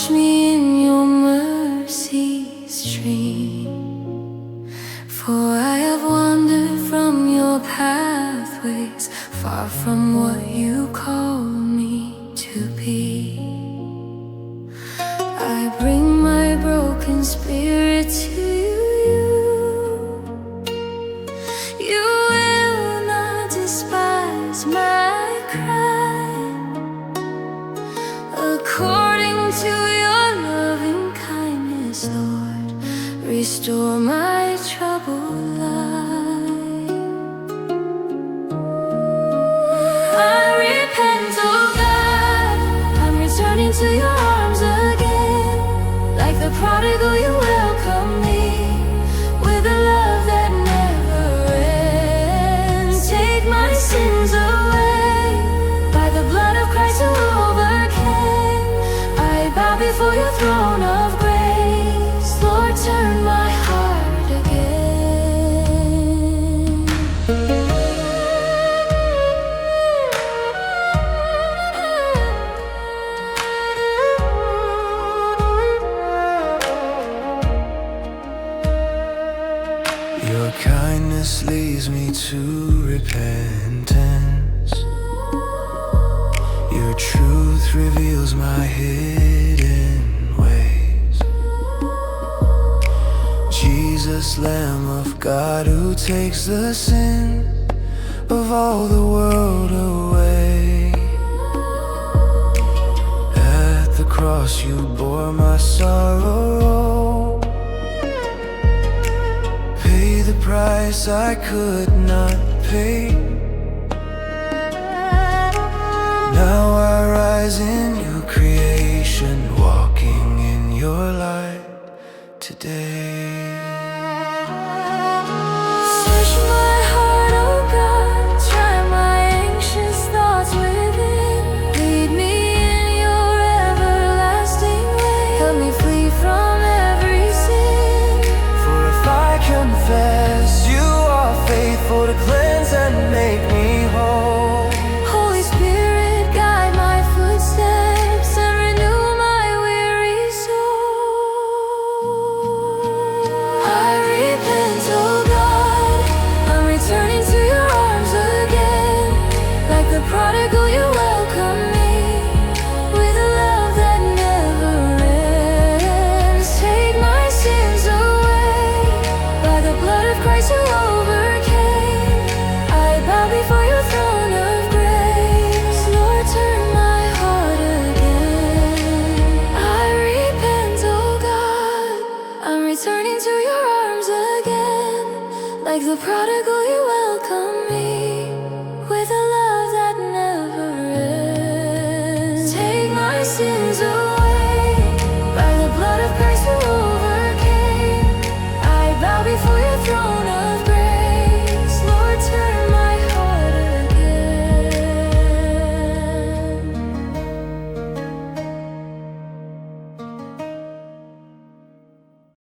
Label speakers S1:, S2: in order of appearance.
S1: Wash me in your mercy stream, for I have wandered from your pathways, far from what you call me to be. I bring my broken spirit to you. You will not despise my cry. According to your loving kindness, Lord, restore my troubled life. I repent, oh God, I'm returning to your arms again. Like the prodigal, you welcome me with a love that never ends. Take my sins away by the blood of Christ who overcame. I bow before your throne of grace. Lord, turn my heart again.
S2: Your kindness leads me to repentance. Your truth reveals my hidden ways. Jesus, Lamb of God, who takes the sin of all the world away. At the cross you bore my sorrow, pay the price I could not pay. Now I rise in new creation, walking in your light today.
S1: Search my heart, oh God, try my anxious thoughts within. Lead me in your everlasting way. Help me flee from every sin.
S2: For if I confess, you are faithful to cleanse and make me whole.
S1: Holy Spirit, guide my footsteps and renew my weary soul. I repent, oh God, I'm returning to your arms again. Like the prodigal, you welcome me with a love that never ends. Take my sins away by the blood of Christ who overcame. I bow before your throne of grace. Lord, turn my heart again. I repent, oh God, I'm returning to your arms again. Like the prodigal, you welcome me with a love that never ends. Take my sins away